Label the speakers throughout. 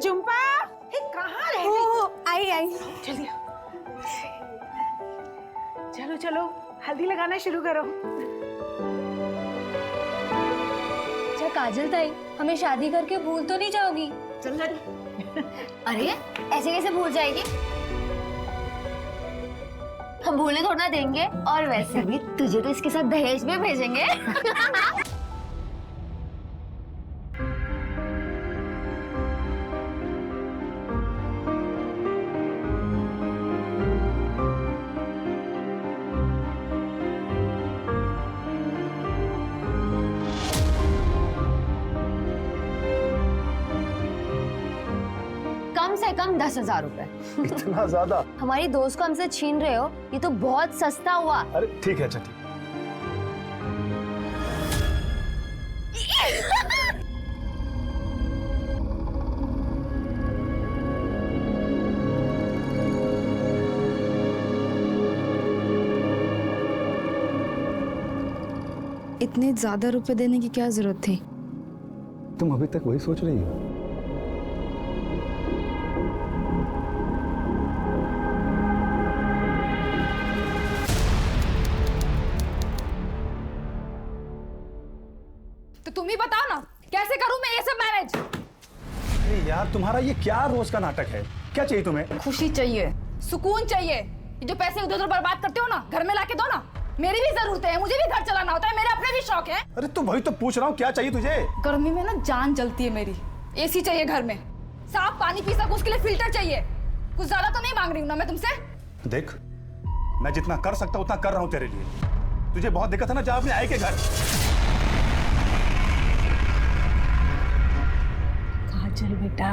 Speaker 1: झुम्पा, कहाँ रह गई?
Speaker 2: आई आई।
Speaker 1: जल्दी चलो चलो, हल्दी लगाना शुरू करो।
Speaker 2: अच्छा काजल ताई, हमें शादी करके भूल तो नहीं जाओगी?
Speaker 1: चल लड़ी।
Speaker 2: अरे ऐसे कैसे भूल जाएगी? हम भूलने थोड़ा ना देंगे, और वैसे भी तुझे तो इसके साथ दहेज में भेजेंगे। कम से कम 10,000 रुपए।
Speaker 3: इतना ज्यादा?
Speaker 2: हमारी दोस्त को हमसे छीन रहे हो, ये तो बहुत सस्ता हुआ।
Speaker 3: अरे ठीक है, अच्छा ठीक।
Speaker 4: इतने ज्यादा रुपए देने की क्या जरूरत थी?
Speaker 3: तुम अभी तक वही सोच रही हो?
Speaker 5: तो तुम ही बताओ ना, कैसे करूं मैं ये सब मैनेज?
Speaker 3: अरे यार, तुम्हारा ये क्या रोज का नाटक है? क्या चाहिए तुम्हें?
Speaker 5: खुशी चाहिए, सुकून चाहिए। ये जो पैसे उधर उधर बर्बाद करते हो ना, घर में लाके दो ना। मेरी भी जरूरत है, मुझे भी घर चलाना होता है, मेरे अपने भी शौक है।
Speaker 3: अरे तो वही तो पूछ रहा हूँ, क्या चाहिए तुझे?
Speaker 5: गर्मी में ना जान जलती है मेरी। एसी चाहिए घर में, साफ पानी पी सकूं उसके लिए फिल्टर चाहिए। कुछ ज्यादा तो नहीं मांग रही हूँ ना मैं तुमसे।
Speaker 3: देख, मैं जितना कर सकता उतना कर रहा हूँ तेरे लिए। तुझे बहुत दिक्कत है ना, जा अपने आई के घर।
Speaker 1: काजल बेटा,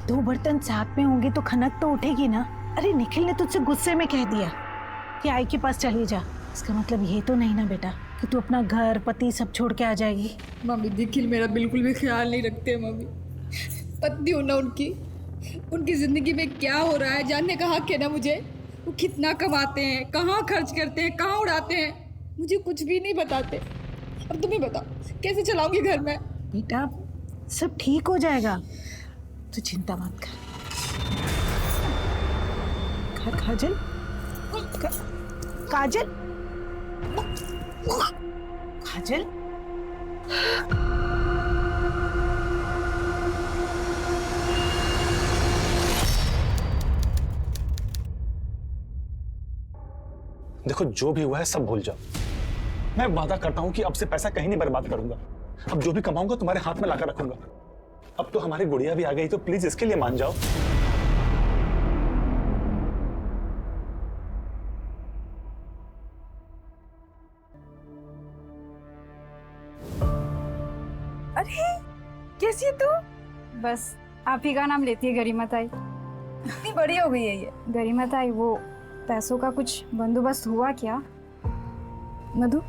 Speaker 1: 2 बर्तन साथ में होंगे तो खनक तो उठेगी ना। अरे निखिल ने तुझसे गुस्से में कह दिया कि आई के पास चली जा। इसका मतलब ये तो नहीं ना बेटा कि तू अपना घर पति सब छोड़ के आ जाएगी।
Speaker 5: मम्मी, निखिल मेरा बिल्कुल भी ख्याल नहीं रखते मम्मी। पत्नी हो ना उनकी जिंदगी में क्या हो रहा है जानने का हक है ना मुझे। वो कितना कमाते हैं, कहाँ खर्च करते हैं, कहाँ उड़ाते हैं, मुझे कुछ भी नहीं बताते। अब तुम ही बताओ, कैसे चलाऊंगी घर में?
Speaker 1: बेटा सब ठीक हो जाएगा, तू चिंता मत कर। काजल, काजल, काजल,
Speaker 3: देखो, जो भी हुआ है सब भूल जाओ। मैं वादा करता हूँ कि अब से पैसा कहीं नहीं बर्बाद करूंगा। अब जो भी कमाऊंगा तुम्हारे हाथ में लाकर रखूंगा। अब तो हमारी गुड़िया भी आ गई, तो प्लीज इसके लिए मान जाओ।
Speaker 4: अरे कैसी है तू? बस आप ही का नाम लेती है गरिमा ताई।
Speaker 5: इतनी बड़ी हो गई है ये।
Speaker 4: गरिमा ताई, वो पैसों का कुछ बंदोबस्त हुआ क्या? मधु,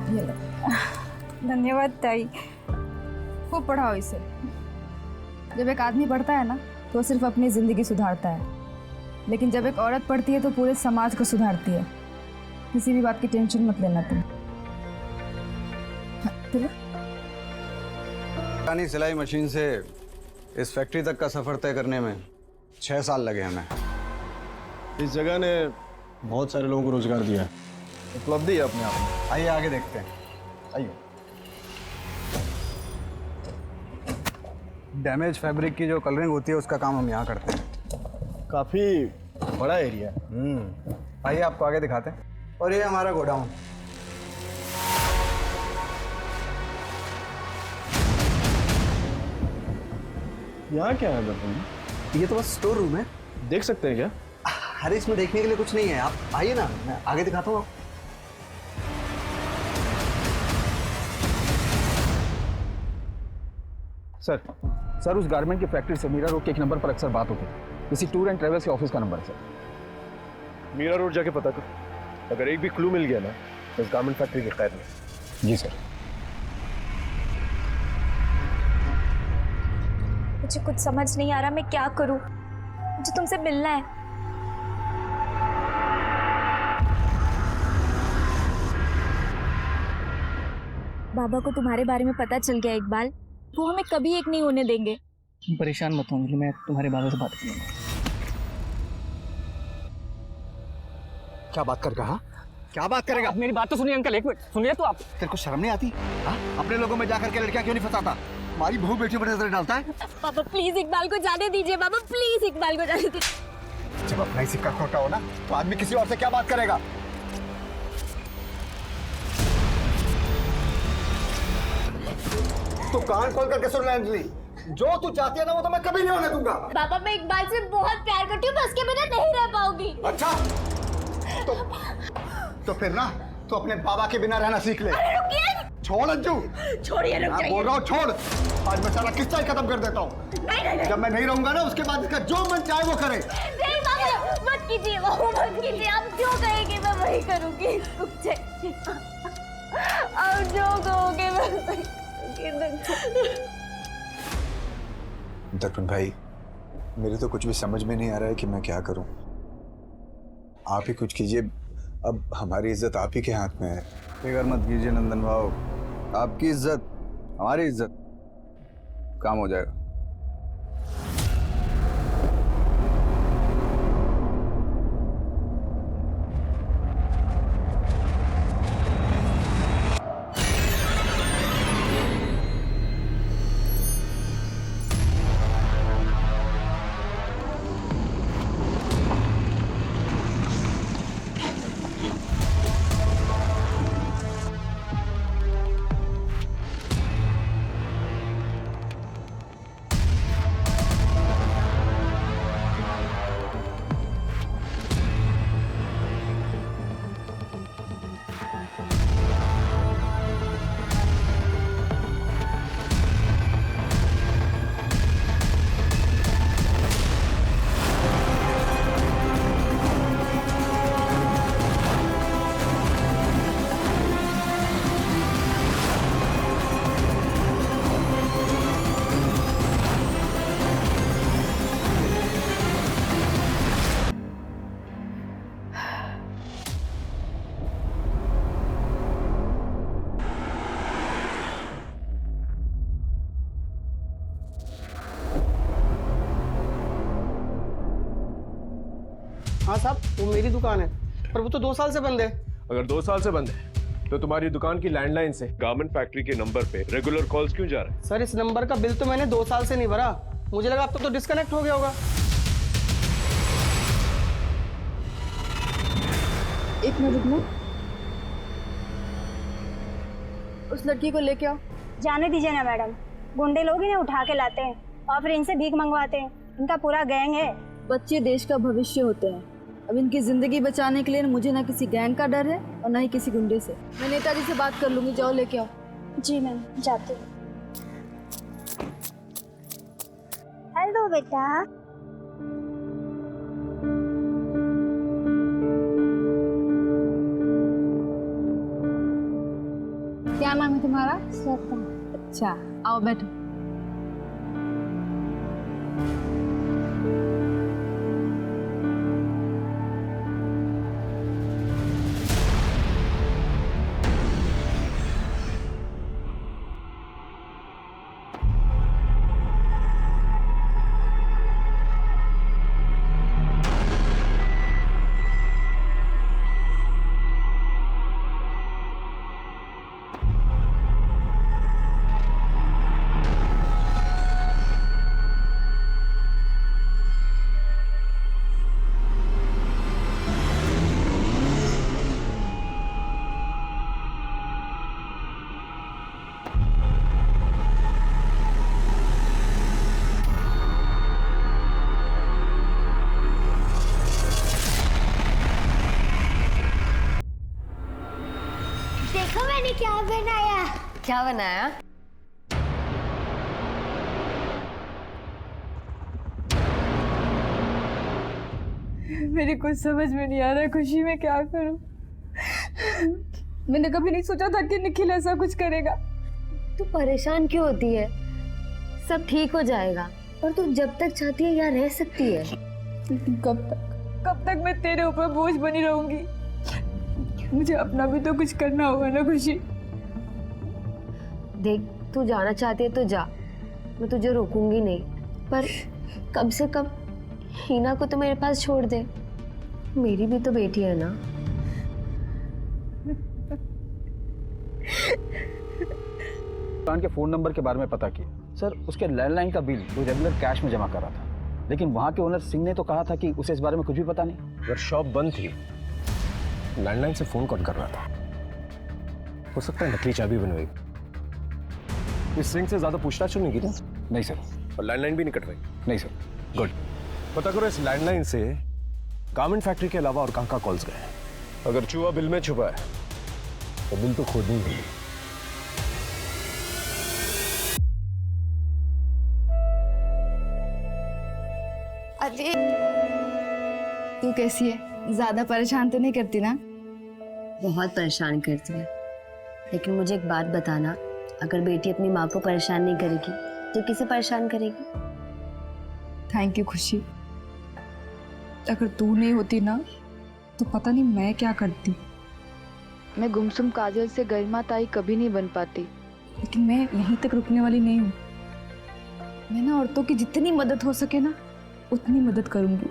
Speaker 5: ये लो।
Speaker 4: धन्यवाद ताई।
Speaker 5: खूब पढ़ाओ इसे। जब एक आदमी पढ़ता है ना तो सिर्फ अपनी जिंदगी सुधारता है, लेकिन जब एक औरत पढ़ती है तो पूरे समाज को सुधारती है। किसी भी बात की टेंशन मत लेना तुम।
Speaker 6: पुरानी सिलाई मशीन से इस फैक्ट्री तक का सफर तय करने में 6 साल लगे हमें।
Speaker 7: इस जगह ने बहुत सारे लोगों को रोजगार दिया है, उपलब्धि है अपने आप में।
Speaker 6: आइए आगे देखते हैं, आइए। डैमेज फैब्रिक की जो कलरिंग होती है उसका काम हम यहाँ करते हैं।
Speaker 7: काफी बड़ा एरिया है।
Speaker 6: आइए आपको आगे दिखाते हैं। और ये हमारा गोडाउन।
Speaker 7: यहाँ क्या है बर्तन?
Speaker 6: ये तो बस स्टोर रूम है।
Speaker 7: देख सकते हैं क्या?
Speaker 6: अरे इसमें देखने के लिए कुछ नहीं है, आप आइए ना, मैं आगे दिखाता हूँ।
Speaker 8: सर उस गारमेंट की फैक्ट्री से मीरा रोड के एक नंबर पर अक्सर बात होती है। किसी टूर एंड ट्रेवल्स के ऑफिस का नंबर है सर।
Speaker 7: मीरा रोड जाके पता कर, अगर एक भी क्लू मिल गया ना तो इस गारमेंट फैक्ट्री के खैर नहीं।
Speaker 8: जी सर।
Speaker 2: मुझे कुछ समझ नहीं आ रहा, मैं क्या करूं? मुझे तुमसे मिलना है।
Speaker 9: बाबा को तुम्हारे बारे में पता चल गया इकबाल, वो हमें कभी एक नहीं होने देंगे।
Speaker 10: तुम परेशान मत हो अंजलि, मैं तुम्हारे बाबा से बात करूंगा।
Speaker 6: क्या बात कर कहा? क्या बात करेगा?
Speaker 10: आप मेरी बात तो सुनिए अंकल, एक मिनट सुनिए तो आप।
Speaker 6: तेरे को शर्म नहीं आती? हाँ? अपने लोगों में जाकर के लड़कियां क्यों नहीं फंसाता? हमारी बहू बेटी पर नजर डालता है?
Speaker 9: पापा प्लीज इकबाल को जाने दीजिए, पापा प्लीज इकबाल को जाने दीजिए।
Speaker 6: जब अपना ही सिक्का खोटा हो ना तो आदमी किसी और से क्या बात करेगा? तो कान खोल करके सुन ले अंजलि, जो तू चाहती है ना वो तो मैं कभी नहीं होने दूंगा।
Speaker 9: पापा मैं इकबाल से बहुत प्यार करती हूँ, मैं उसके बिना नहीं रह पाऊंगी।
Speaker 6: अच्छा तो फिर ना तो अपने बाबा के बिना रहना सीख ले। छोड़ अंजू,
Speaker 9: छोड़िए, रुक जाइए।
Speaker 6: बोल रहा हूँ छोड़। आज मैं सारा किस्सा ही खत्म कर देता हूँ। जब मैं नहीं रहूंगा ना उसके बाद इसका जो मन चाहे वो करे।
Speaker 9: नहीं पापा मत कीजिए, वो मत कीजिए, आप जो कहेंगे मैं वही करूंगी। रुक जाइए, आप जो कहोगे मैं वही करूंगी।
Speaker 6: दर्पण भाई, मेरे तो कुछ भी समझ में नहीं आ रहा है कि मैं क्या करूं। आप ही कुछ कीजिए, अब हमारी इज्जत आप ही के हाथ में है। फिक्र मत कीजिए नंदन भाव, आपकी इज्जत हमारी इज्जत, काम हो जाएगा।
Speaker 11: हाँ साहब, वो मेरी दुकान है, पर वो तो 2 साल से बंद है।
Speaker 7: अगर 2 साल से बंद है तो तुम्हारी दुकान की लैंडलाइन से गारमेंट फैक्ट्री के नंबर पे रेगुलर कॉल्स क्यों जा रहे हैं?
Speaker 11: सर इस नंबर का बिल तो मैंने 2 साल से नहीं भरा, मुझे लगा अब तो डिस्कनेक्ट हो गया होगा।
Speaker 5: एक मिनट रुकना, उस लड़की को लेके आओ।
Speaker 9: जाने दीजिए ना मैडम, गुंडे लोग इन्हें उठा के लाते हैं और फिर इनसे भीख मंगवाते हैं। इनका पूरा गैंग है।
Speaker 5: बच्चे देश का भविष्य होते हैं। अब इनकी जिंदगी बचाने के लिए मुझे ना किसी गैंग का डर है और ना ही किसी गुंडे से। मैं नेताजी से बात कर लूंगी, जाओ लेके आओ।
Speaker 9: जी मैम, जाती हूँ। हेलो बेटा।
Speaker 5: क्या नाम है तुम्हारा?
Speaker 9: श्रद्धा।
Speaker 5: अच्छा, आओ बैठो।
Speaker 9: देखो मैंने क्या बनाया।
Speaker 2: क्या बनाया?
Speaker 5: मेरी कुछ समझ में नहीं आ रहा खुशी, में क्या करूं। मैंने कभी नहीं सोचा था कि निखिल ऐसा कुछ करेगा।
Speaker 2: तू परेशान क्यों होती है? सब ठीक हो जाएगा और तू जब तक चाहती है यहाँ रह सकती है।
Speaker 5: कब तक मैं तेरे ऊपर बोझ बनी रहूंगी? मुझे अपना भी तो कुछ करना होगा ना खुशी।
Speaker 2: देख, तू जाना चाहती है तो जा, मैं तुझे रोकूंगी नहीं, पर कम से कम हिना को तो मेरे पास छोड़ दे, मेरी भी तो बेटी है ना।
Speaker 8: दुकान के फ़ोन नंबर के बारे में पता किया सर, उसके लैंडलाइन का बिल वो रेगुलर कैश में जमा कर रहा था, लेकिन वहाँ के ओनर सिंह ने तो कहा था कि उसे इस बारे में कुछ भी पता नहीं।
Speaker 7: अगर शॉप बंद थी, लैंडलाइन से फोन कॉल कर रहा था, हो सकता है नकली चाबी बनवाई। इस सिंह से ज्यादा पूछताछ नहीं की ना?
Speaker 8: नहीं सर।
Speaker 7: और लैंडलाइन भी नहीं कटवाई?
Speaker 8: नहीं सर।
Speaker 7: गुड। पता करो इस लैंडलाइन से गारमेंट फैक्ट्री के अलावा और कहाँ कॉल्स गए। अगर चूहा बिल में छुपा है तो बिल तो खोदनी ही।
Speaker 5: अरे तू कैसी है? ज्यादा परेशान तो नहीं करती ना?
Speaker 2: बहुत परेशान करती है, लेकिन मुझे एक बात बताना, अगर बेटी अपनी माँ को परेशान नहीं करेगी तो किसे परेशान करेगी?
Speaker 5: थैंक यू खुशी। अगर तू नहीं होती ना तो पता नहीं मैं क्या करती।
Speaker 12: मैं गुमसुम काजल से गरिमा ताई कभी नहीं बन पाती,
Speaker 5: लेकिन मैं यहीं तक रुकने वाली नहीं हूँ। मैं ना औरतों की जितनी मदद हो सके ना उतनी मदद करूंगी।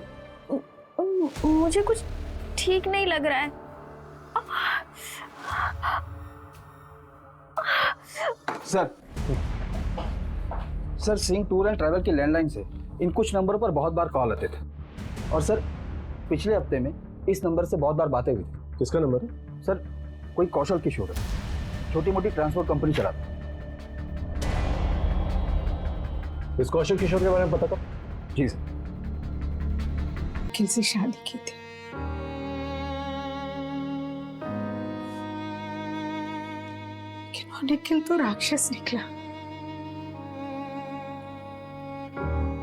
Speaker 2: मुझे कुछ ठीक नहीं लग रहा है।
Speaker 8: Sir Singh tour and travel की लैंडलाइन से इन कुछ नंबरों पर बहुत बार कॉल आते थे, और सर पिछले हफ्ते में इस नंबर से बहुत बार बातें हुई थी।
Speaker 7: किसका नंबर है?
Speaker 8: सर कोई कौशल किशोर है, छोटी मोटी ट्रांसपोर्ट कंपनी चलाता है।
Speaker 7: इस कौशल किशोर के बारे में पता कर।
Speaker 8: जी सर।
Speaker 1: निखिल से शादी की थी, लेकिन वो निखिल तो राक्षस निकला।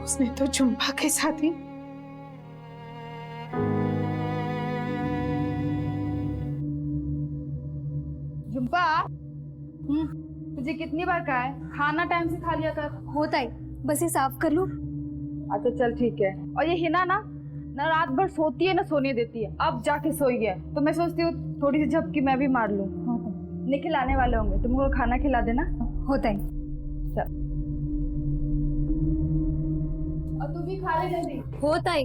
Speaker 1: उसने तो झुम्पा के साथ ही
Speaker 4: झुम्पा, तुझे कितनी बार कहा है खाना टाइम से खा लिया कर।
Speaker 2: होता है, बस ये साफ कर लूं।
Speaker 4: अच्छा चल ठीक है। और ये हिना ना रात भर सोती है ना सोने देती है, अब जाके सोई गया, तो मैं सोचती हूँ थोड़ी सी झपकी मैं भी मार लूँ। निखिल आने वाले होंगे, तुम उनको खाना खिला देना।
Speaker 2: होता है।
Speaker 4: चल, और तू भी खा ले जल्दी।
Speaker 2: होता है।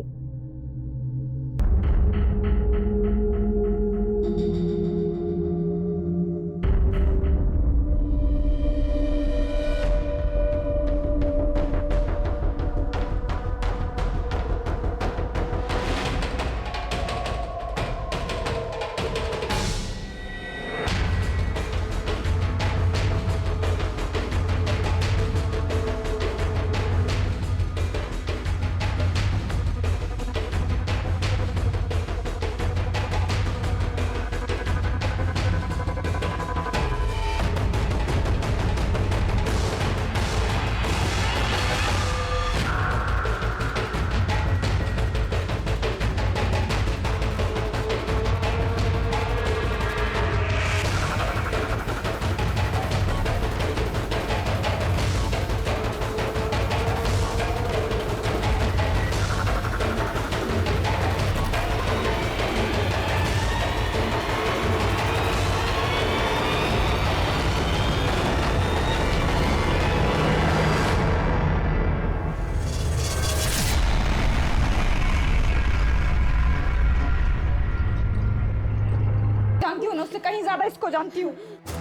Speaker 5: कहीं ज्यादा इसको जानती हूँ,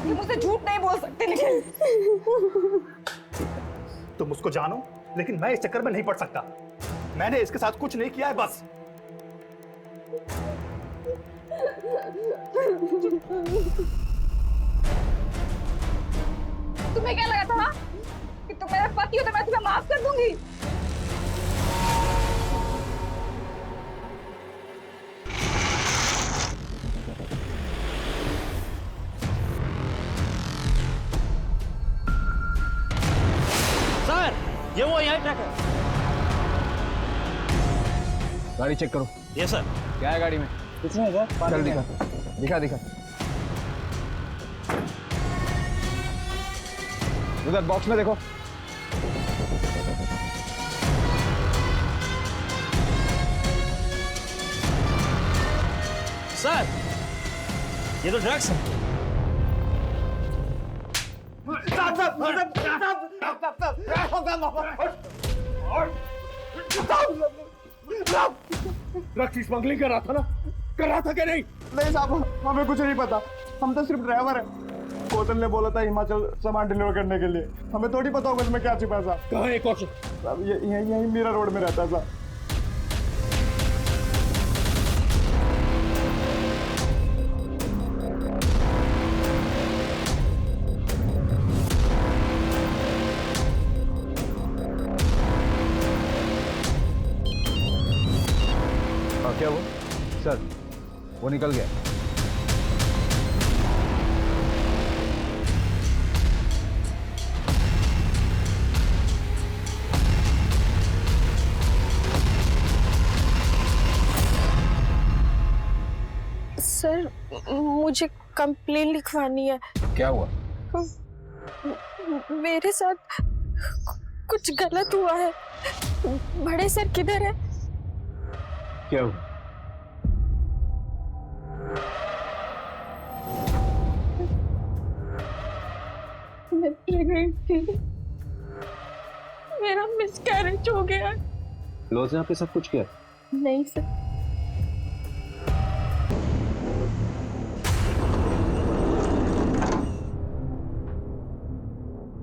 Speaker 5: ये मुझसे झूठ नहीं बोल सकते। निखिल,
Speaker 3: तुम उसको जानो, लेकिन मैं इस चक्कर में नहीं पड़ सकता। मैंने इसके साथ कुछ नहीं किया है, बस।
Speaker 5: तुम्हें क्या लगा था कि तुम मेरा पति हो तो मैं तुम्हें माफ कर दूंगी?
Speaker 10: ये वो यहाँ ट्रक है।
Speaker 8: गाड़ी चेक करो।
Speaker 10: ये सर।
Speaker 8: क्या है गाड़ी में?
Speaker 10: कुछ नहीं सर।
Speaker 8: चल दिखा दिखा दिखा। उधर बॉक्स में देखो।
Speaker 10: सर ये तो ड्रग्स है।
Speaker 7: ड्रग्स स्मगलिंग कर रहा था ना? कर रहा था क्या नहीं?
Speaker 10: नहीं साहब, हमें कुछ नहीं पता, हम तो सिर्फ ड्राइवर है। कौशल ने बोला था हिमाचल सामान डिलीवर करने के लिए, हमें थोड़ी पता होगा इसमें क्या छिपा है साहब।
Speaker 7: कहाँ है कौशल?
Speaker 10: साहब यही मीरा रोड में रहता है साहब।
Speaker 8: क्या वो? सर, वो निकल गया।
Speaker 13: सर, मुझे कंप्लेन लिखवानी है।
Speaker 8: क्या हुआ?
Speaker 13: मेरे साथ कुछ गलत हुआ है। बड़े सर किधर है?
Speaker 8: क्या हुआ?
Speaker 13: मैं प्रेग्नेंट थी, मेरा मिसकैरेज हो गया।
Speaker 7: लोज ने आपके साथ कुछ किया?
Speaker 13: नहीं सर।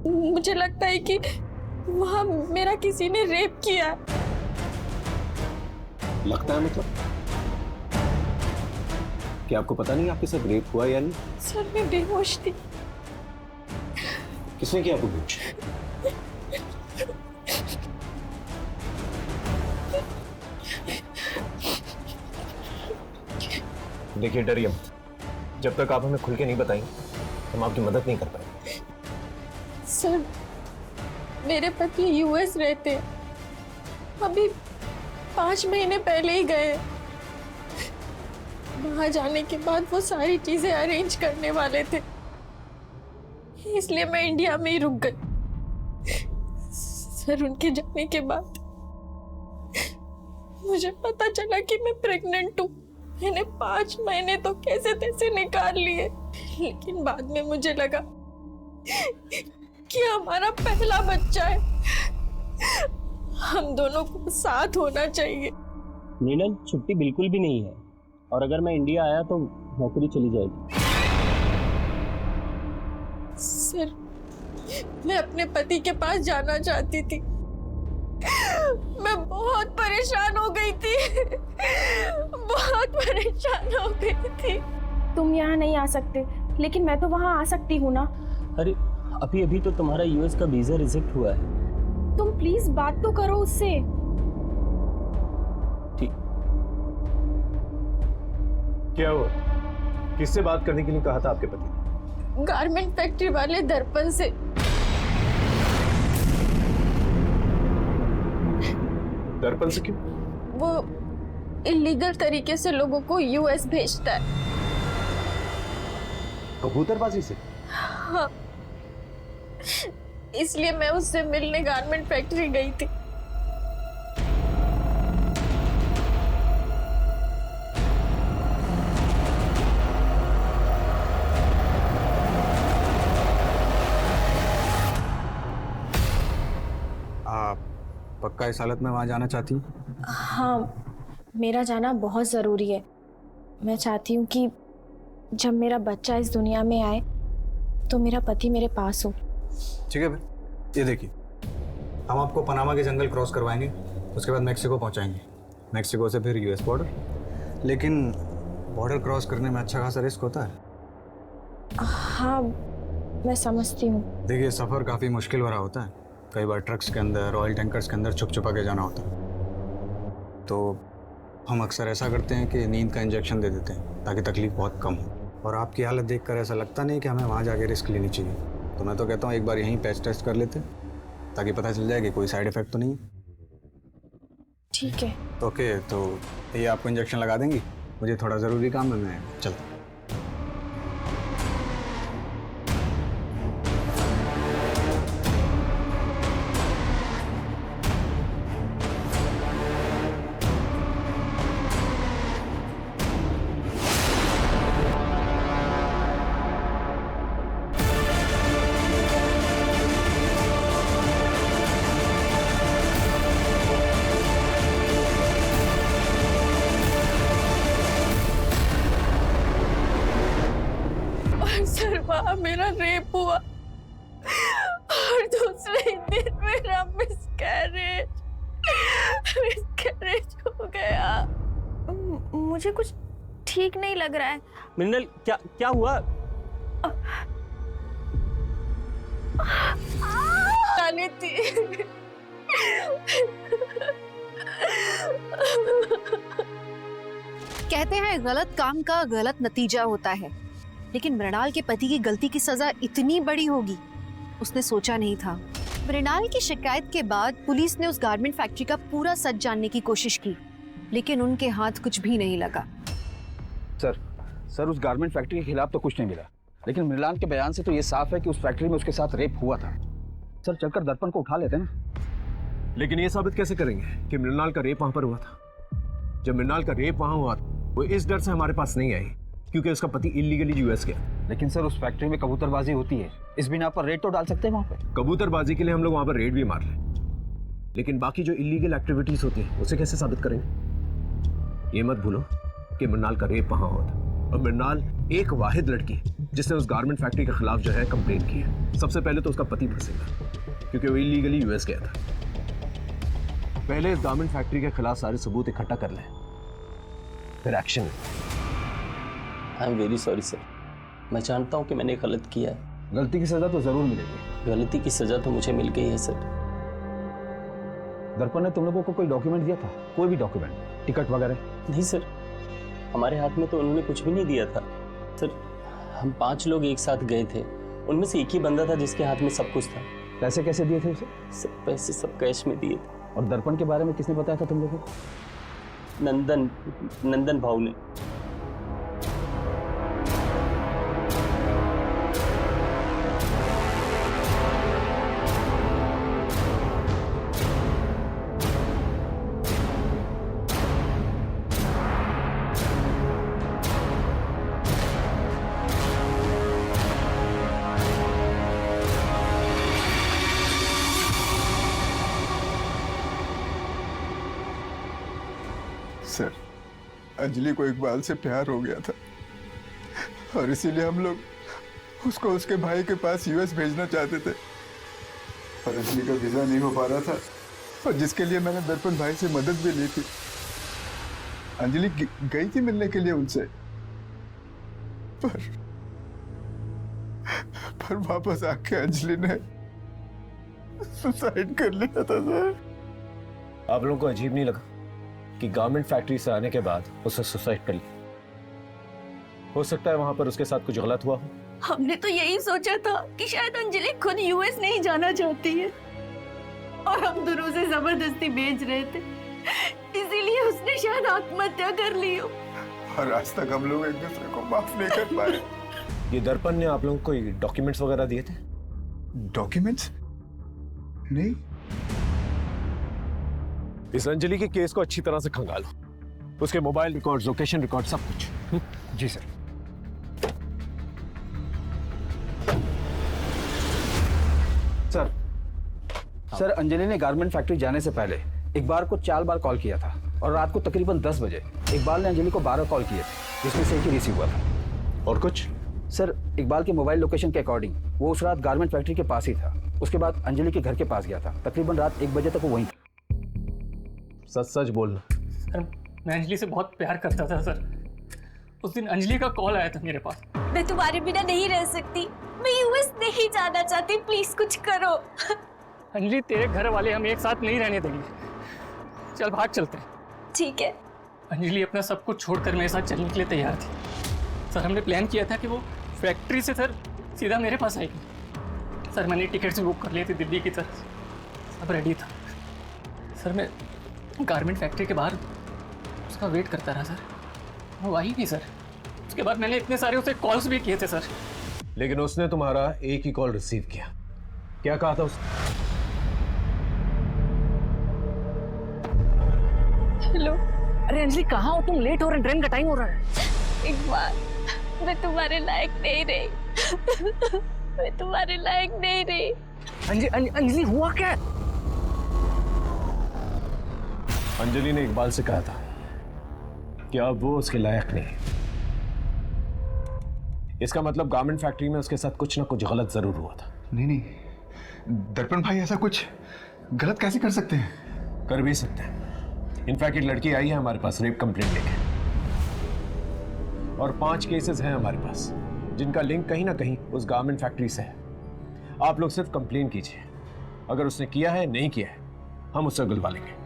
Speaker 13: मुझे लगता है कि वहां मेरा किसी ने रेप किया।
Speaker 7: लगता है मतलब? क्या आपको पता नहीं आपके साथ रेप हुआ या नहीं?
Speaker 13: सर, मैं बेहोश थी।
Speaker 7: किसने किया आपको बेहोश? देखिए, डरिए मत। जब तक आप हमें खुल के नहीं बताएंगे हम आपकी मदद नहीं कर पाएंगे।
Speaker 13: सर, मेरे पति यूएस रहते हैं, अभी 5 महीने पहले ही गए। वहां जाने के बाद वो सारी चीजें अरेंज करने वाले थे, इसलिए मैं इंडिया में ही रुक गई। सर, उनके जाने के बाद मुझे पता चला कि मैं प्रेग्नेंट हूँ। मैंने 5 महीने तो कैसे तैसे निकाल लिए, लेकिन बाद में मुझे लगा कि हमारा पहला बच्चा है, हम दोनों को साथ होना चाहिए।
Speaker 10: नीलम, छुट्टी बिल्कुल भी नहीं है, और अगर मैं इंडिया आया तो नौकरी चली जाएगी।
Speaker 13: सर, मैं अपने पति के पास जाना चाहती थी। मैं बहुत परेशान हो गई थी, बहुत परेशान हो गई थी।
Speaker 9: तुम यहाँ नहीं आ सकते, लेकिन मैं तो वहाँ आ सकती हूँ ना।
Speaker 10: अरे अभी अभी तो तुम्हारा यूएस का वीजा रिजेक्ट हुआ है।
Speaker 9: तुम प्लीज बात तो करो उससे।
Speaker 10: ठीक।
Speaker 7: क्या हुआ? किससे बात करने के लिए कहा था आपके पति?
Speaker 13: गारमेंट फैक्ट्री वाले दर्पण से।
Speaker 7: दर्पण से क्यों?
Speaker 13: वो इलीगल तरीके से लोगों को यूएस भेजता है।
Speaker 7: कबूतरबाजी से?
Speaker 13: हाँ, इसलिए मैं उससे मिलने गारमेंट फैक्ट्री गई थी।
Speaker 6: पक्का इस हालत में वहाँ जाना चाहती हूँ?
Speaker 9: हाँ, मेरा जाना बहुत ज़रूरी है। मैं चाहती हूँ कि जब मेरा बच्चा इस दुनिया में आए तो मेरा पति मेरे पास हो।
Speaker 6: ठीक है भाई, ये देखिए, हम आपको पनामा के जंगल क्रॉस करवाएंगे, उसके बाद मैक्सिको पहुँचाएंगे, मैक्सिको से फिर यूएस बॉर्डर। लेकिन बॉर्डर क्रॉस करने में अच्छा खासा रिस्क होता है।
Speaker 9: हाँ, मैं समझती हूँ।
Speaker 6: देखिए, सफ़र काफ़ी मुश्किल भरा होता है। कई बार ट्रक्स के अंदर, ऑयल टैंकर्स के अंदर छुप छुपा के जाना होता है। तो हम अक्सर ऐसा करते हैं कि नींद का इंजेक्शन दे देते हैं ताकि तकलीफ बहुत कम हो। और आपकी हालत देखकर ऐसा लगता नहीं कि हमें वहाँ जाके रिस्क लेनी चाहिए। तो मैं तो कहता हूँ एक बार यहीं पैच टेस्ट कर लेते हैं ताकि पता चल जाए कि कोई साइड इफ़ेक्ट तो नहीं।
Speaker 9: ठीक है।
Speaker 6: ओके, तो ये आपको इंजेक्शन लगा देंगी? मुझे थोड़ा ज़रूरी काम है, मैं चलता हूँ।
Speaker 13: वहाँ मेरा रेप हुआ और दूसरे दिन मेरा मिसकैरेज हो गया। मुझे कुछ ठीक नहीं लग रहा है।
Speaker 14: मिनल, क्या क्या हुआ?
Speaker 13: जाने थी।
Speaker 15: कहते हैं गलत काम का गलत नतीजा होता है, लेकिन मृणाल के पति की गलती की सजा इतनी बड़ी होगी उसने सोचा नहीं था। मृणाल की शिकायत के बाद पुलिस ने उस गारमेंट फैक्ट्री का पूरा सच जानने की कोशिश की, लेकिन उनके हाथ कुछ भी नहीं लगा।
Speaker 8: सर उस गारमेंट फैक्ट्री के खिलाफ तो कुछ नहीं मिला, लेकिन मृणाल के बयान से तो ये साफ है कि उस फैक्ट्री में उसके साथ रेप हुआ था। सर चलकर दर्पण को उठा लेते हैं ना।
Speaker 7: लेकिन ये साबित कैसे करेंगे कि मृणाल का रेप वहां पर हुआ था? जब मृणाल का रेप वहां हुआ वो इस डर से हमारे पास नहीं आई क्योंकि उसका पति इलीगली यूएस गया।
Speaker 8: लेकिन सर उस फैक्ट्री में कबूतरबाजी होती है, इस बिना पर रेड तो डाल सकते हैं वहां पर।
Speaker 7: कबूतरबाजी के लिए हम लोग वहां पर रेड भी मार लें, लेकिन बाकी जो इलीगल एक्टिविटीज होती है उसे कैसे साबित करेंगे? ये मत भूलो कि मृणाल का रेप वहां हुआ था और मृणाल एक वाहिद लड़की जिसने उस गारमेंट फैक्ट्री के खिलाफ जो है कंप्लेन की है। सबसे पहले तो उसका पति फंसेगा क्योंकि वो इलीगली यूएस गया था। पहले इस गारमेंट फैक्ट्री के खिलाफ सारे सबूत इकट्ठा कर लें, फिर action.
Speaker 14: I am very sorry sir, मैं जानता हूँ कि मैंने गलत किया है।
Speaker 8: गलती की सजा तो जरूर मिलेगी।
Speaker 14: गलती की सजा तो मुझे मिल गई है सर।
Speaker 8: दर्पण ने तुम लोगों को कोई डॉक्यूमेंट दिया था? कोई भी डॉक्यूमेंट, टिकट वगैरह?
Speaker 14: नहीं सर, हमारे हाथ में तो उन्होंने कुछ भी नहीं दिया था सर। हम 5 लोग एक साथ गए थे, उनमें से एक ही बंदा था जिसके हाथ में सब कुछ था।
Speaker 8: पैसे कैसे दिए थे उसे?
Speaker 14: सब पैसे सब कैश में दिए थे।
Speaker 8: और दर्पण के बारे में किसने बताया था तुम लोगों को?
Speaker 14: नंदन भाऊ ने।
Speaker 6: सर, अंजलि को इकबाल से प्यार हो गया था और इसीलिए हम लोग उसको उसके भाई के पास यूएस भेजना चाहते थे, पर अंजलि का वीजा नहीं हो पा रहा था और जिसके लिए मैंने दर्पण भाई से मदद भी ली थी। अंजलि गई थी मिलने के लिए उनसे, पर वापस आके अंजलि ने सुसाइड कर लिया था सर।
Speaker 7: आप लोगों को अजीब नहीं लगा कि गारमेंट फैक्ट्री से आने के बाद उसने सुसाइड कर लिया? हो सकता है वहां पर उसके साथ कुछ गलत हुआ हो।
Speaker 13: हमने तो यही सोचा था कि शायद अंजलि खुद यूएस नहीं जाना चाहती है और हम दोनों से जबरदस्ती भेज रहे थे, इसीलिए उसने शायद आत्महत्या कर ली हो।
Speaker 6: और आज तक हम लोग एक दूसरे को माफ नहीं कर पाए।
Speaker 7: ये दर्पण ने आप लोगों को कोई डॉक्यूमेंट्स वगैरह दिए थे?
Speaker 6: डॉक्यूमेंट्स? नहीं।
Speaker 7: इस अंजलि के केस को अच्छी तरह से खंगालो, उसके मोबाइल रिकॉर्ड, लोकेशन रिकॉर्ड, सब कुछ।
Speaker 8: जी सर। सर अंजलि ने गारमेंट फैक्ट्री जाने से पहले इकबाल को 4 बार कॉल किया था और रात को तकरीबन 10 बजे इकबाल ने अंजलि को 12 कॉल किए थे, जिसमें से एक ही रिसीव हुआ था।
Speaker 7: और कुछ?
Speaker 8: सर इकबाल के मोबाइल लोकेशन के अकॉर्डिंग वो उस रात गारमेंट फैक्ट्री के पास ही था। उसके बाद अंजलि के घर के पास गया था, तकरीबन रात 1 बजे तक वो वहीं था।
Speaker 7: सच सच बोलना।
Speaker 16: सर मैं अंजलि से बहुत प्यार करता था सर। उस दिन अंजलि का कॉल आया था मेरे पास।
Speaker 9: मैं तुम्हारे बिना नहीं रह सकती, मैं यूएस नहीं जाना चाहती, प्लीज कुछ करो।
Speaker 16: अंजलि तेरे घर वाले हम एक साथ नहीं रहने देंगे, चल भाग चलते हैं।
Speaker 9: ठीक है।
Speaker 16: अंजलि अपना सब कुछ छोड़कर मेरे साथ चलने के लिए तैयार थी सर। हमने प्लान किया था कि वो फैक्ट्री से सर सीधा मेरे पास आएगी सर। मैंने टिकट्स बुक कर लिए थे दिल्ली की तरफ, सब रेडी था सर। मैं गारमेंट फैक्ट्री के बाहर उसका वेट करता रहा सर, वो आई नहीं सर। उसके बाद मैंने इतने सारे उसे कॉल्स भी किए थे सर।
Speaker 7: लेकिन उसने तुम्हारा एक ही कॉल रिसीव किया। क्या कहा था उसने?
Speaker 9: हेलो।
Speaker 15: अरे अंजलि कहाँ हो तुम? लेट हो रहे, ट्रेन का टाइम हो रहा है।
Speaker 9: इकबाल, मैं तुम्हारे लायक नहीं रही। मैं तुम्हारे लायक नहीं रही।
Speaker 15: अंजलि हुआ क्या?
Speaker 7: अंजलि ने इकबाल से कहा था कि अब वो उसके लायक नहीं। इसका मतलब गारमेंट फैक्ट्री में उसके साथ कुछ ना कुछ गलत जरूर हुआ था।
Speaker 6: नहीं, दर्पण भाई ऐसा कुछ गलत कैसे कर सकते हैं?
Speaker 7: कर भी सकते हैं। इनफैक्ट एक लड़की आई है हमारे पास रेप कंप्लेंट लेके, और 5 केसेस हैं हमारे पास जिनका लिंक कहीं ना कहीं उस गारमेंट फैक्ट्री से है। आप लोग सिर्फ कंप्लेन कीजिए, अगर उसने किया है नहीं किया है हम उससे गुलवा लेंगे।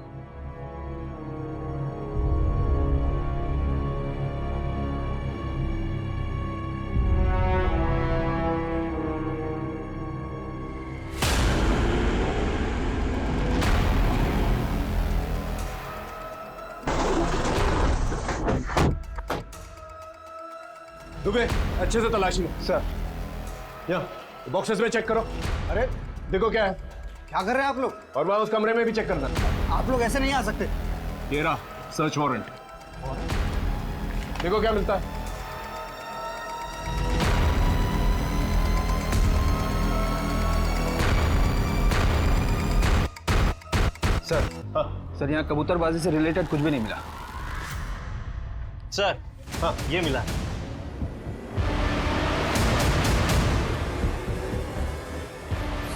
Speaker 7: दुबे अच्छे से तलाशी लो।
Speaker 6: सर
Speaker 7: यहाँ बॉक्सेस में चेक करो। अरे देखो क्या है।
Speaker 11: क्या कर रहे हैं आप लोग?
Speaker 7: और वहां उस कमरे में भी चेक करना।
Speaker 11: आप लोग ऐसे नहीं आ सकते।
Speaker 7: ये रहा सर्च वारंट, देखो क्या मिलता है।
Speaker 8: सर सर यहाँ कबूतरबाजी से रिलेटेड कुछ भी नहीं मिला।
Speaker 14: सर हाँ ये मिला।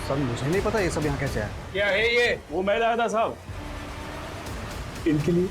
Speaker 11: सर मुझे नहीं पता ये सब यहाँ कैसे आया।
Speaker 7: क्या है ये?
Speaker 3: वो मैं लाया था साहब, इनके लिए।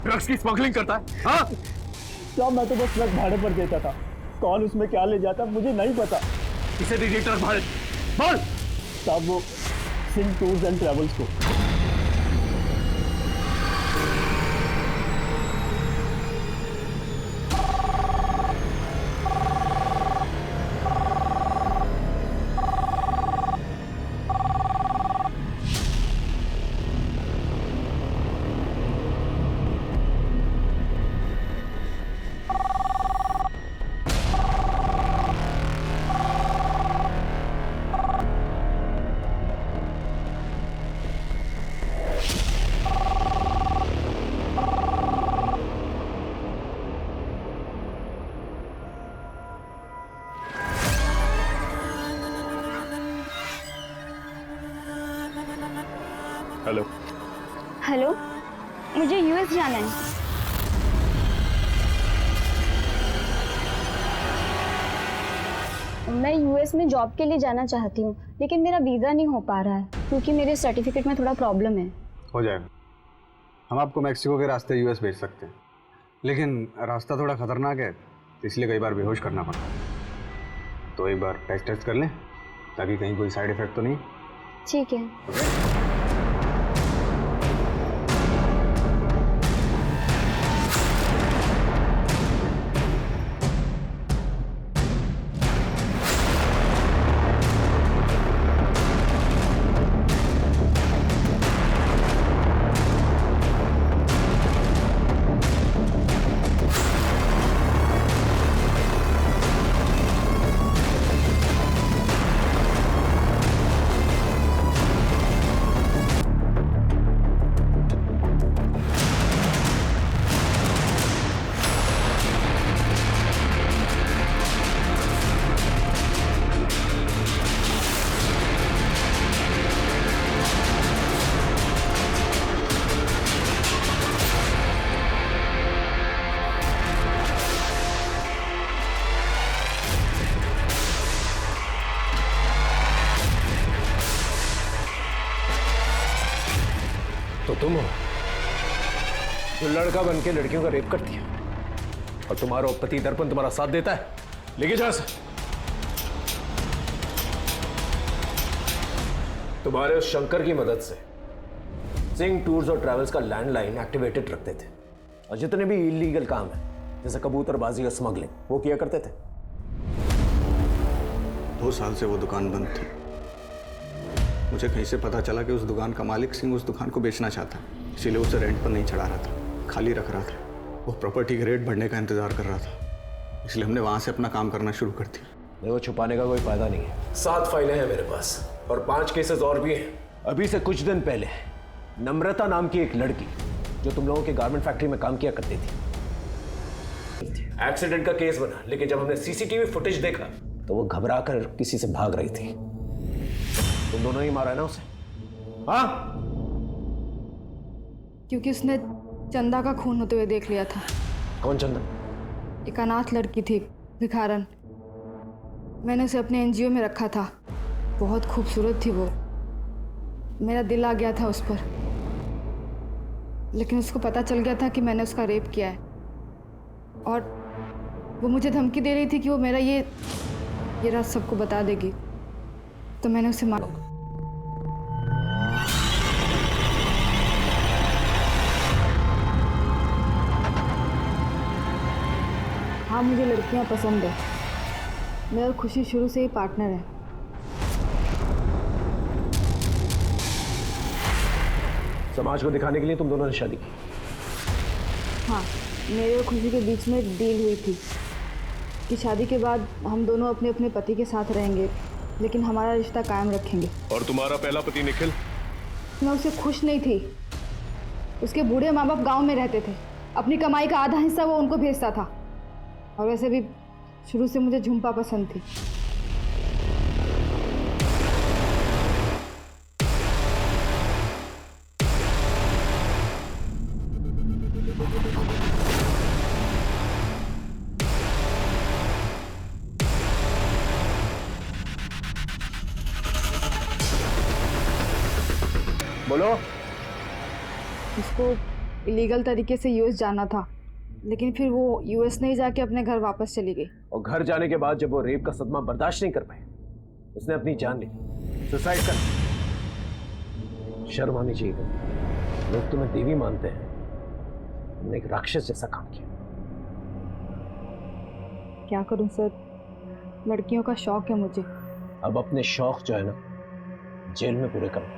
Speaker 7: ड्रग्स की स्मगलिंग करता है? हाँ
Speaker 10: साहब मैं तो बस ट्रक भाड़े पर देता था, कौन उसमें क्या ले जाता मुझे नहीं पता।
Speaker 7: किसे दीजिए ट्रक भाड़े? बोल।
Speaker 10: साहब वो सिंह टूर्स एंड ट्रेवल्स को।
Speaker 3: हेलो
Speaker 9: हेलो, मुझे यूएस जाना है। मैं यूएस में जॉब के लिए जाना चाहती हूँ, लेकिन मेरा वीज़ा नहीं हो पा रहा है क्योंकि मेरे सर्टिफिकेट में थोड़ा प्रॉब्लम है।
Speaker 6: हो जाएगा, हम आपको मैक्सिको के रास्ते यूएस भेज सकते हैं, लेकिन रास्ता थोड़ा खतरनाक है इसलिए कई बार बेहोश करना पड़ता है। तो एक बार टेस्ट कर लें ताकि कहीं कोई साइड इफेक्ट तो नहीं।
Speaker 9: ठीक है।
Speaker 7: तो तुम हो जो लड़का बन के लड़कियों का रेप करती है, और तुम्हारा पति दर्पण तुम्हारा साथ देता है। लेके जा सर। तुम्हारे उस शंकर की मदद से सिंह टूर्स और ट्रैवल्स का लैंडलाइन एक्टिवेटेड रखते थे, और जितने भी इलीगल काम है जैसे कबूतरबाजी और स्मगलिंग वो किया करते थे।
Speaker 6: 2 साल से वो दुकान बंद थी। मुझे कहीं से पता चला कि उस दुकान का मालिक सिंह उस दुकान को बेचना चाहता है, इसीलिए उसे रेंट पर नहीं चढ़ा रहा था। खाली रख रहा था। वो प्रॉपर्टी के रेट बढ़ने का इंतजार कर रहा था, इसलिए हमने वहां से अपना काम करना शुरू कर दिया।
Speaker 7: देखो, छुपाने का कोई फायदा नहीं है। 7 फाइलें हैं मेरे पास और 5 केसेस और भी हैं। अभी से कुछ दिन पहले नम्रता नाम की एक लड़की जो तुम लोगों के गारमेंट फैक्ट्री में काम किया करती थी, एक्सीडेंट का केस बना, लेकिन जब हमने सीसीटीवी फुटेज देखा तो वो घबरा कर किसी से भाग रही थी। तुम दोनों ही मारा है ना उसे? हाँ,
Speaker 4: क्योंकि उसने चंदा का खून होते हुए देख लिया था।
Speaker 7: कौन चंदा?
Speaker 4: एक अनाथ लड़की थी, भिखारन। मैंने उसे अपने एनजीओ में रखा था। बहुत खूबसूरत थी वो। मेरा दिल आ गया था उस पर, लेकिन उसको पता चल गया था कि मैंने उसका रेप किया है, और वो मुझे धमकी दे रही थी कि वो मेरा ये राज सबको बता देगी। तो मैंने उसे मारा। हाँ, मुझे लड़कियां पसंद है। मैं और खुशी शुरू से ही पार्टनर है।
Speaker 7: समाज को दिखाने के लिए तुम दोनों ने शादी की?
Speaker 4: हाँ, मेरे और खुशी के बीच में एक डील हुई थी कि शादी के बाद हम दोनों अपने अपने पति के साथ रहेंगे, लेकिन हमारा रिश्ता कायम रखेंगे।
Speaker 7: और तुम्हारा पहला पति निखिल?
Speaker 4: मैं उससे खुश नहीं थी। उसके बूढ़े माँ बाप गाँव में रहते थे। अपनी कमाई का आधा हिस्सा वो उनको भेजता था। और वैसे भी शुरू से मुझे झुम्पा पसंद थी।
Speaker 7: बोलो।
Speaker 4: उसको इलीगल तरीके से यूएस जाना था, लेकिन फिर वो यूएस नहीं जाके अपने घर वापस चली गई।
Speaker 7: और घर जाने के बाद जब वो रेप का सदमा बर्दाश्त नहीं कर पाए, उसने अपनी जान ली, सुसाइड कर। शर्म आनी चाहिए। लोग तुम्हें देवी मानते हैं, तुमने एक राक्षस जैसा काम किया।
Speaker 4: क्या करूं सर, लड़कियों का शौक है मुझे।
Speaker 7: अब अपने शौक जो है ना, जेल में पूरे करो।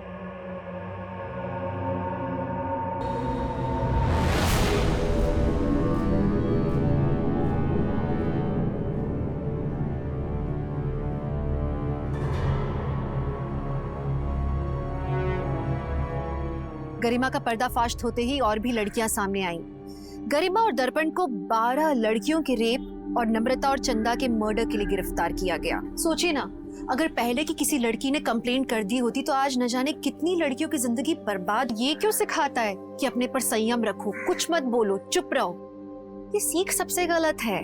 Speaker 15: गरिमा का पर्दाफाश होते ही और भी लड़कियां सामने आईं। गरिमा और दर्पण को 12 लड़कियों के रेप और नम्रता और चंदा के मर्डर के लिए गिरफ्तार किया गया। सोचिए ना, अगर पहले की किसी लड़की ने कंप्लेंट कर दी होती तो आज न जाने कितनी लड़कियों की जिंदगी बर्बाद। ये क्यों सिखाता है कि अपने पर संयम रखो, कुछ मत बोलो, चुप रहो। ये सीख सबसे गलत है।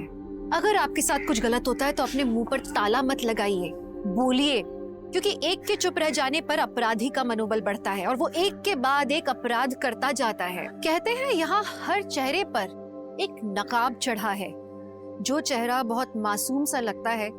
Speaker 15: अगर आपके साथ कुछ गलत होता है तो अपने मुंह पर ताला मत लगाइए, बोलिए, क्योंकि एक के चुप रह जाने पर अपराधी का मनोबल बढ़ता है और वो एक के बाद एक अपराध करता जाता है। कहते हैं यहाँ हर चेहरे पर एक नकाब चढ़ा है। जो चेहरा बहुत मासूम सा लगता है,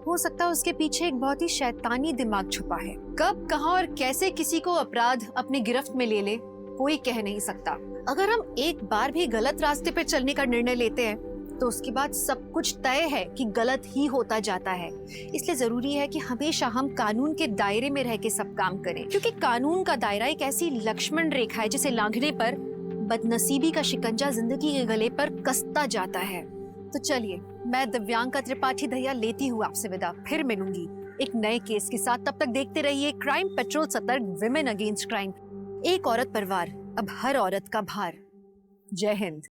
Speaker 15: हो सकता है उसके पीछे एक बहुत ही शैतानी दिमाग छुपा है। कब, कहां और कैसे किसी को अपराध अपने गिरफ्त में ले ले, कोई कह नहीं सकता। अगर हम एक बार भी गलत रास्ते पे चलने का निर्णय लेते हैं तो उसके बाद सब कुछ तय है कि गलत ही होता जाता है। इसलिए जरूरी है कि हमेशा हम कानून के दायरे में रह के सब काम करें, क्योंकि कानून का दायरा एक ऐसी लक्ष्मण रेखा है जिसे लांघने पर बदनसीबी का शिकंजा जिंदगी के गले पर कसता जाता है। तो चलिए, मैं दिव्यांका त्रिपाठी दहिया लेती हूँ आपसे विदा। फिर मिलूंगी एक नए केस के साथ। तब तक देखते रहिए क्राइम पेट्रोल, सतर्क, विमेन अगेंस्ट क्राइम। एक औरत पर वार, अब हर औरत का भार। जय हिंद।